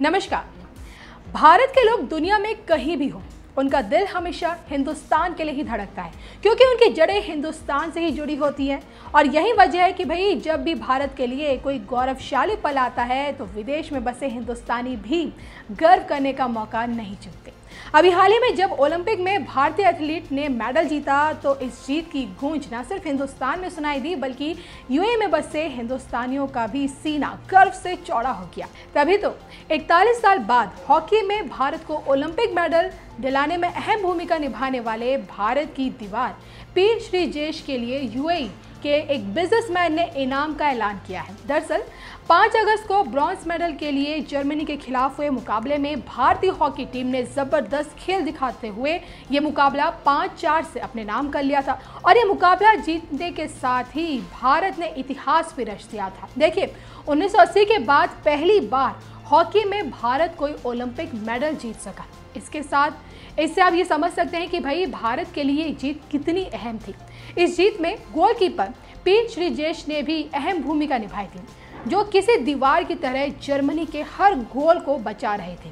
नमस्कार। भारत के लोग दुनिया में कहीं भी हो, उनका दिल हमेशा हिंदुस्तान के लिए ही धड़कता है, क्योंकि उनकी जड़ें हिंदुस्तान से ही जुड़ी होती हैं। और यही वजह है कि भाई जब भी भारत के लिए कोई गौरवशाली पल आता है तो विदेश में बसे हिंदुस्तानी भी गर्व करने का मौका नहीं चूकते। अभी हाल ही में जब ओलंपिक में भारतीय एथलीट ने मेडल जीता तो इस जीत की गूंज न सिर्फ हिंदुस्तान में सुनाई दी, बल्कि यूएई में बसे हिंदुस्तानियों का भी सीना गर्व से चौड़ा हो गया। तभी तो 41 साल बाद हॉकी में भारत को ओलंपिक मेडल दिलाने में अहम भूमिका निभाने वाले भारत की दीवार पी श्रीजेश के लिए यूएई के एक बिजनेसमैन ने इनाम का ऐलान किया है। दरअसल 5 अगस्त को ब्रॉन्ज मेडल के लिए जर्मनी के खिलाफ हुए मुकाबले में भारतीय हॉकी टीम ने जबरदस्त खेल दिखाते हुए ये मुकाबला 5-4 से अपने नाम कर लिया था और ये मुकाबला जीतने के साथ ही भारत ने इतिहास भी रच दिया था। देखिए, 1980 के बाद पहली बार हॉकी में भारत कोई ओलंपिक मेडल जीत सका। इसके साथ इससे आप ये समझ सकते हैं कि भाई भारत के लिए जीत कितनी अहम थी। इस जीत में गोलकीपर पी श्रीजेश ने भी अहम भूमिका निभाई थी, जो किसी दीवार की तरह जर्मनी के हर गोल को बचा रहे थे।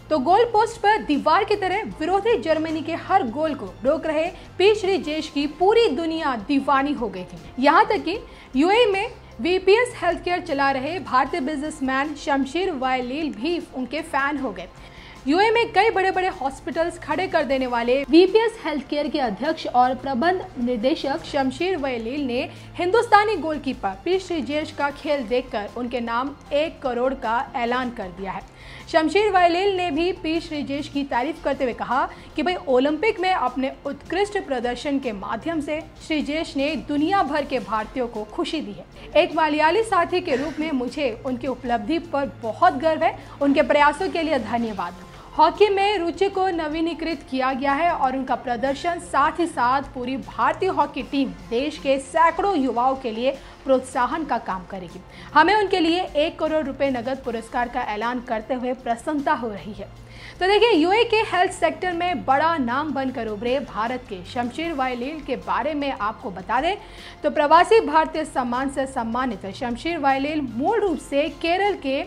तो गोल पोस्ट पर दीवार की तरह विरोधी जर्मनी के हर गोल को रोक रहे पी श्रीजेश की पूरी दुनिया दीवानी हो गई थी। यहाँ तक कि यूएई में वीपीएस हेल्थ केयर चला रहे भारतीय बिजनेसमैन शमशेर वालील भी उनके फैन हो गए। यूएई में कई बड़े बड़े हॉस्पिटल्स खड़े कर देने वाले वीपीएस हेल्थ केयर के अध्यक्ष और प्रबंध निदेशक शमशेर वालील ने हिंदुस्तानी गोलकीपर पी श्रीजेश का खेल देखकर उनके नाम 1 करोड़ का ऐलान कर दिया है। शमशेर वालील ने भी पी श्रीजेश की तारीफ करते हुए कहा कि भाई ओलंपिक में अपने उत्कृष्ट प्रदर्शन के माध्यम से श्रीजेश ने दुनिया भर के भारतीयों को खुशी दी है। एक मलयाली साथी के रूप में मुझे उनकी उपलब्धि पर बहुत गर्व है। उनके प्रयासों के लिए धन्यवाद। हॉकी में रुचि को नवीनीकृत किया गया है और उनका प्रदर्शन साथ ही साथ पूरी भारतीय हॉकी टीम देश के सैकड़ों युवाओं के लिए प्रोत्साहन का काम करेगी। हमें उनके लिए 1 करोड़ रुपए नगद पुरस्कार का ऐलान करते हुए प्रसन्नता हो रही है। तो देखिए, यूएई के हेल्थ सेक्टर में बड़ा नाम बनकर उभरे भारत के शमशेर वालील के बारे में आपको बता दें तो प्रवासी भारतीय सम्मान से सम्मानित शमशेर वालील मूल रूप से केरल के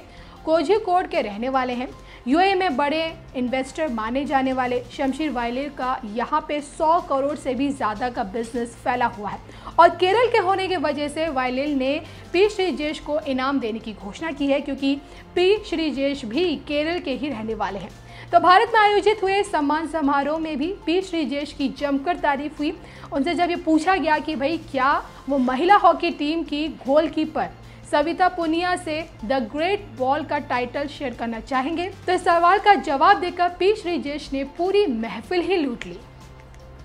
कोझिकोड के रहने वाले हैं। यूएई में बड़े इन्वेस्टर माने जाने वाले शमशेर वालील का यहाँ पे 100 करोड़ से भी ज़्यादा का बिजनेस फैला हुआ है और केरल के होने की वजह से वालील ने पी श्रीजेश को इनाम देने की घोषणा की है, क्योंकि पी श्रीजेश भी केरल के ही रहने वाले हैं। तो भारत में आयोजित हुए सम्मान समारोह में भी पी श्रीजेश की जमकर तारीफ हुई। उनसे जब ये पूछा गया कि भाई क्या वो महिला हॉकी टीम की गोलकीपर सविता पुनिया से द ग्रेट वॉल का टाइटल शेयर करना चाहेंगे, तो इस सवाल का जवाब देकर पी श्रीजेश ने पूरी महफिल ही लूट ली।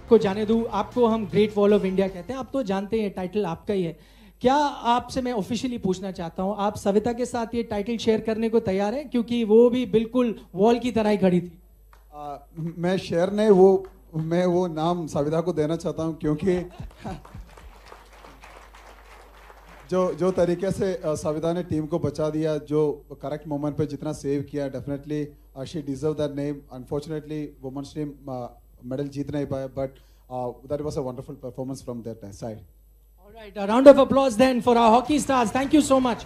को जाने दूं, आपको हम ग्रेट वॉल ऑफ इंडिया कहते हैं, आप तो जानते हैं टाइटल आपका ही है। क्या आपसे मैं ऑफिशियली पूछना चाहता हूं, आप सविता के साथ ये टाइटल शेयर करने को तैयार हैं, क्योंकि वो भी बिल्कुल वॉल की तरह ही खड़ी थी। मैं शेयर नहीं, मैं वो नाम सविता को देना चाहता हूं, क्योंकि जो तरीके से सविता ने टीम को बचा दिया, जो करेक्ट मोमेंट पे जितना सेव किया, definitely she deserve that name. Unfortunately women's team medal जीत नहीं पाया, but that was a wonderful performance from their side. Alright, a round of applause then for our hockey stars. Thank you so much.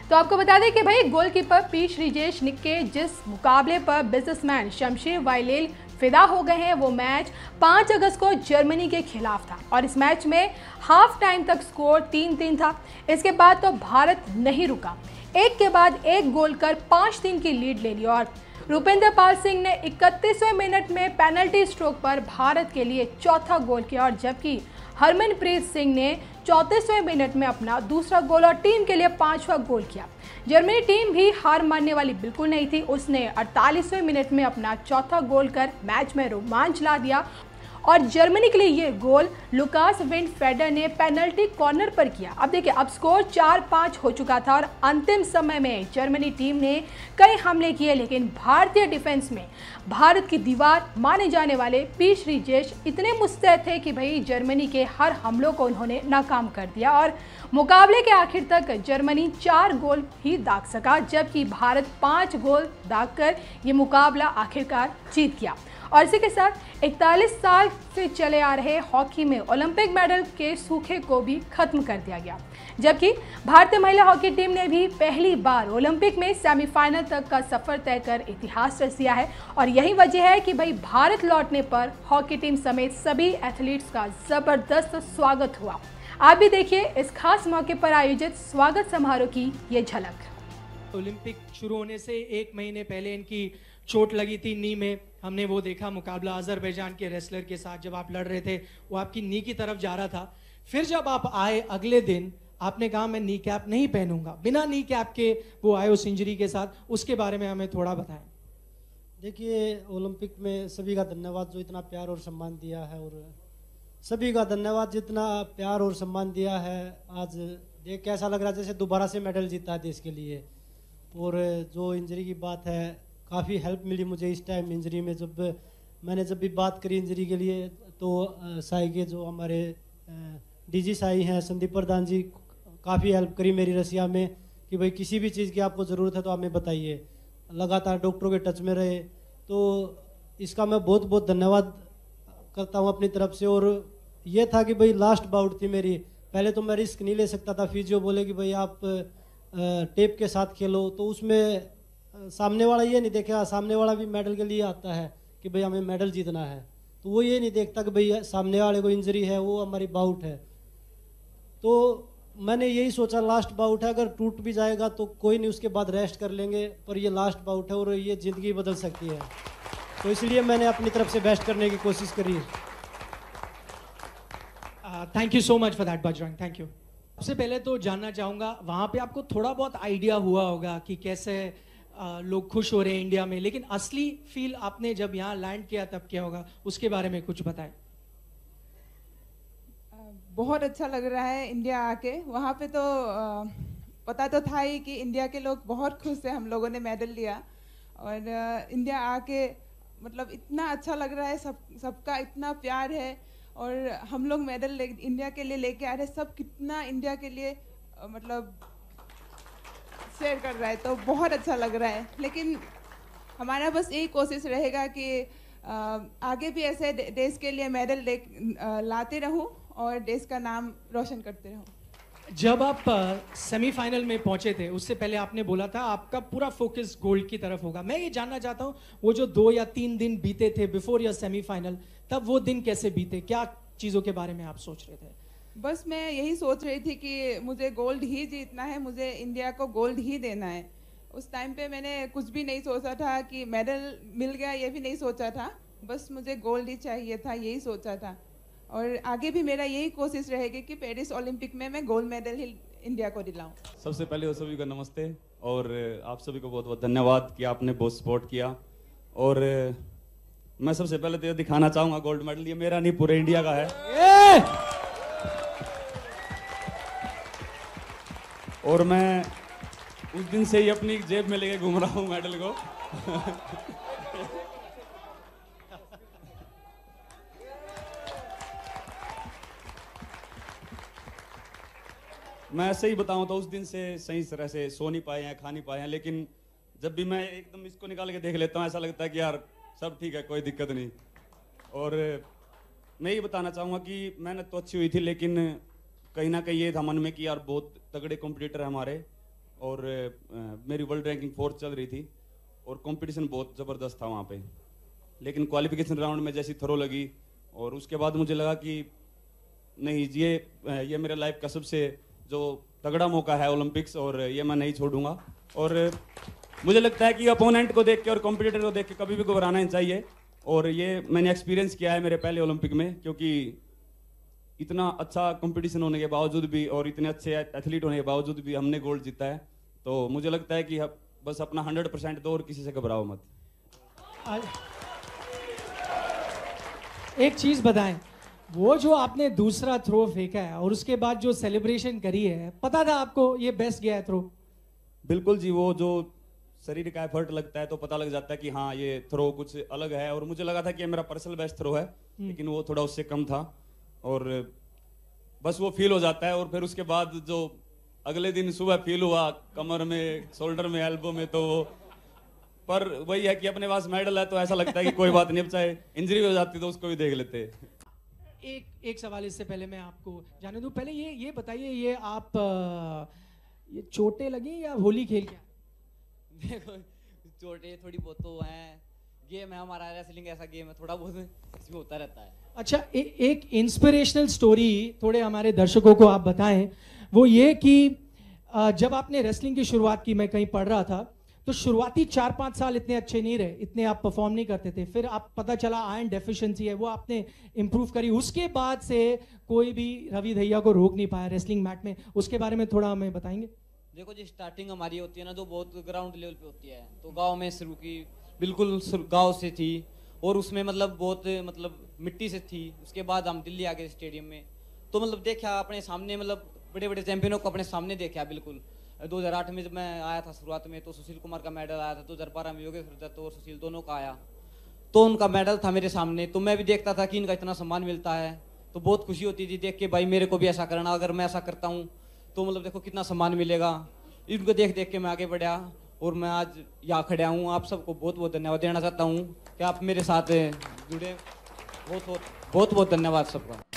तो आपको बता दें कि भाई goalkeeper P Sreejesh के जिस मुकाबले पर बिजनेसमैन शमशेर वालील फिदा हो गए हैं, वो मैच 5 अगस्त को जर्मनी के खिलाफ था और इस मैच में हाफ टाइम तक स्कोर 3-3 था। इसके बाद तो भारत नहीं रुका, एक के बाद एक गोल कर 5-3 की लीड ले ली और रुपिंदर पाल सिंह ने 31वें मिनट में पेनल्टी स्ट्रोक पर भारत के लिए चौथा गोल किया और जबकि हरमनप्रीत सिंह ने 34वें मिनट में अपना दूसरा गोल और टीम के लिए 5वां गोल किया। जर्मनी टीम भी हार मानने वाली बिल्कुल नहीं थी। उसने 48वें मिनट में अपना चौथा गोल कर मैच में रोमांच ला दिया और जर्मनी के लिए ये गोल लुकास विंडफेडर ने पेनल्टी कॉर्नर पर किया। अब देखिए, अब स्कोर 4-5 हो चुका था और अंतिम समय में जर्मनी टीम ने कई हमले किए, लेकिन भारतीय डिफेंस में भारत की दीवार माने जाने वाले पी श्रीजेश इतने मुस्तैद थे कि भाई जर्मनी के हर हमलों को उन्होंने नाकाम कर दिया और मुकाबले के आखिर तक जर्मनी 4 गोल ही दाग सका, जबकि भारत 5 गोल दागकर ये मुकाबला आखिरकार जीत गया। और इसी के साथ 41 साल से चले आ रहे हॉकी में ओलंपिक मेडल के सूखे को भी खत्म कर दिया गया, जबकि भारतीय महिला हॉकी टीम ने भी पहली बार ओलंपिक में सेमीफाइनल तक का सफर तय कर इतिहास रच दिया है। और यही वजह है कि भाई भारत लौटने पर हॉकी टीम समेत सभी एथलीट्स का जबरदस्त स्वागत हुआ। आप भी देखिए इस खास मौके पर आयोजित स्वागत समारोह की ये झलक। ओलंपिक शुरू होने से 1 महीने पहले इनकी चोट लगी थी नी में, हमने वो देखा मुकाबला अजरबैजान के रेसलर के साथ जब आप लड़ रहे थे, वो आपकी नी की तरफ जा रहा था। फिर जब आप आए अगले दिन आपने कहा मैं नी कैप नहीं पहनूंगा, बिना नी कैप के वो आए उस इंजरी के साथ, उसके बारे में हमें थोड़ा बताएं। देखिए, ओलंपिक में सभी का धन्यवाद जो इतना प्यार और सम्मान दिया है, और सभी का धन्यवाद जितना प्यार और सम्मान दिया है। आज देख के ऐसा लग रहा है जैसे दोबारा से मेडल जीता है देश के लिए। और जो इंजरी की बात है, काफ़ी हेल्प मिली मुझे इस टाइम इंजरी में। जब भी बात करी इंजरी के लिए तो साई के जो हमारे डीजी साई हैं संदीप प्रधान जी, काफ़ी हेल्प करी मेरी रसिया में कि भाई किसी भी चीज़ की आपको ज़रूरत है तो हमें बताइए। लगातार डॉक्टरों के टच में रहे, तो इसका मैं बहुत बहुत धन्यवाद करता हूँ अपनी तरफ से। और ये था कि भाई लास्ट बाउट थी मेरी, पहले तो मैं रिस्क नहीं ले सकता था। फिजियो बोले कि भाई आप टेप के साथ खेलो, तो उसमें सामने वाला ये नहीं देखेगा, सामने वाला भी मेडल के लिए आता है कि भाई हमें मेडल जीतना है, तो वो ये नहीं देखता कि भाई सामने वाले को इंजरी है, वो हमारी बाउट है। तो मैंने यही सोचा लास्ट बाउट है, अगर टूट भी जाएगा तो कोई नहीं, उसके बाद रेस्ट कर लेंगे, पर ये लास्ट बाउट है और ये ज़िंदगी बदल सकती है, तो इसलिए मैंने अपनी तरफ से बेस्ट करने की कोशिश करी। Thank you so much for that Bajrang, thank you. सबसे पहले तो जानना चाहूँगा, वहाँ पे आपको थोड़ा बहुत आइडिया हुआ होगा कि कैसे लोग खुश हो रहे हैं इंडिया में, लेकिन असली फील आपने जब यहाँ लैंड किया तब क्या होगा, उसके बारे में कुछ बताएं। बहुत अच्छा लग रहा है इंडिया आके। वहाँ पे तो पता तो था ही कि इंडिया के लोग बहुत खुश है, हम लोगों ने मेडल लिया। और इंडिया आके मतलब इतना अच्छा लग रहा है, सबका इतना प्यार है, और हम लोग मेडल इंडिया के लिए लेके आ रहे हैं, सब कितना इंडिया के लिए मतलब शेयर कर रहा है, तो बहुत अच्छा लग रहा है। लेकिन हमारा बस यही कोशिश रहेगा कि आगे भी ऐसे देश के लिए मेडल लाते रहूं और देश का नाम रोशन करते रहूं। जब आप सेमीफाइनल में पहुंचे थे, उससे पहले आपने बोला था आपका पूरा फोकस गोल्ड की तरफ होगा। मैं ये जानना चाहता हूं, वो जो 2 या 3 दिन बीते थे बिफोर या सेमीफाइनल, तब वो दिन कैसे बीते, क्या चीज़ों के बारे में आप सोच रहे थे? बस मैं यही सोच रही थी कि मुझे गोल्ड ही जीतना है, मुझे इंडिया को गोल्ड ही देना है। उस टाइम पे मैंने कुछ भी नहीं सोचा था कि मेडल मिल गया, ये भी नहीं सोचा था, बस मुझे गोल्ड ही चाहिए था, यही सोचा था। और आगे भी मेरा यही कोशिश रहेगी कि पेरिस ओलंपिक में मैं गोल्ड मेडल ही इंडिया को दिलाऊं। सबसे पहले वो सभी को नमस्ते, और आप सभी को बहुत बहुत धन्यवाद कि आपने बहुत सपोर्ट किया। और मैं सबसे पहले तो ये दिखाना चाहूँगा, गोल्ड मेडल ये मेरा नहीं, पूरे इंडिया का है। और मैं उस दिन से ही अपनी जेब में लेके घूम रहा हूँ मेडल को। मैं सही बताऊं तो उस दिन से सही तरह से सो नहीं पाए हैं, खा नहीं पाए हैं, लेकिन जब भी मैं एकदम इसको निकाल के देख लेता हूँ, ऐसा लगता है कि यार सब ठीक है, कोई दिक्कत नहीं। और मैं ये बताना चाहूँगा कि मेहनत तो अच्छी हुई थी, लेकिन कहीं ना कहीं ये था मन में कि यार बहुत तगड़े कॉम्पिटिटर है हमारे, और मेरी वर्ल्ड रैंकिंग 4 चल रही थी, और कंपटीशन बहुत ज़बरदस्त था वहाँ पे। लेकिन क्वालिफिकेशन राउंड में जैसी थ्रो लगी, और उसके बाद मुझे लगा कि नहीं, ये मेरे लाइफ का सबसे जो तगड़ा मौका है ओलंपिक्स, और ये मैं नहीं छोड़ूंगा। और मुझे लगता है कि अपोनेंट को देख के और कॉम्पिटिटर को देख के कभी भी घबराना नहीं चाहिए, और ये मैंने एक्सपीरियंस किया है मेरे पहले ओलंपिक में, क्योंकि इतना अच्छा कंपटीशन होने के बावजूद भी और इतने अच्छे एथलीट होने के बावजूद भी हमने गोल्ड जीता है। तो मुझे लगता है कि बस अपना 100% दो और किसी से घबराओ मत। एक चीज बताएं, वो जो आपने दूसरा थ्रो फेंका है और उसके बाद जो सेलिब्रेशन करी है, पता था आपको ये बेस्ट गया है थ्रो? बिल्कुल जी, वो जो शरीर का एफर्ट लगता है तो पता लग जाता है कि हाँ ये थ्रो कुछ अलग है, और मुझे लगा था कि ये मेरा पर्सनल बेस्ट थ्रो है, लेकिन वो थोड़ा उससे कम था। और बस वो फील हो जाता है। और फिर उसके बाद जो अगले दिन सुबह फील हुआ कमर में, शोल्डर में, एल्बो में, तो वो पर वही है कि अपने पास मेडल है तो ऐसा लगता है कि कोई बात नहीं, अब चाहे इंजरी हो जाती तो उसको भी देख लेते। एक सवाल इससे पहले मैं आपको जाने दूं, पहले ये बताइए, ये आप ये चोटें लगी या होली खेल के? देखो चोटें थोड़ी बहुत तो हैं, गेम है हमारा, रेसलिंग ऐसा गेम है, थोड़ा बहुत इसमें होता रहता है। अच्छा, एक इंस्पिरेशनल स्टोरी थोड़े हमारे दर्शकों को आप बताएं। वो ये कि जब आपने रेसलिंग की शुरुआत की, मैं कहीं पढ़ रहा था, तो शुरुआती 4-5 साल इतने अच्छे नहीं रहे, इतने आप परफॉर्म नहीं करते थे, फिर आप पता चला आयरन डेफिशिएंसी है, वो आपने इंप्रूव करी, उसके बाद से कोई भी रवि दहिया को रोक नहीं पाया रेसलिंग मैट में, उसके बारे में थोड़ा हमें बताएंगे? देखो जी, स्टार्टिंग हमारी होती है ना जो बहुत ग्राउंड लेवल पे होती है, तो गांव में शुरू की, बिल्कुल गांव से थी, और उसमें मतलब बहुत मिट्टी से थी। उसके बाद हम दिल्ली आ गए स्टेडियम में, तो देखा अपने सामने, बड़े बड़े चैंपियनों को अपने सामने देखा। बिल्कुल 2008 में जब मैं आया था शुरुआत में, तो सुशील कुमार का मेडल आया था, 2012 में योगेश दत्त और सुशील दोनों का आया, तो उनका मेडल था मेरे सामने, तो मैं भी देखता था कि इनका इतना सम्मान मिलता है, तो बहुत खुशी होती थी देख के, भाई मेरे को भी ऐसा करना, अगर मैं ऐसा करता हूँ तो देखो कितना सम्मान मिलेगा। इनको देख देख के मैं आगे बढ़ा और मैं आज यहाँ खड़ा हूँ। आप सबको बहुत बहुत धन्यवाद देना चाहता हूँ कि आप मेरे साथ जुड़े। बहुत बहुत धन्यवाद सबका।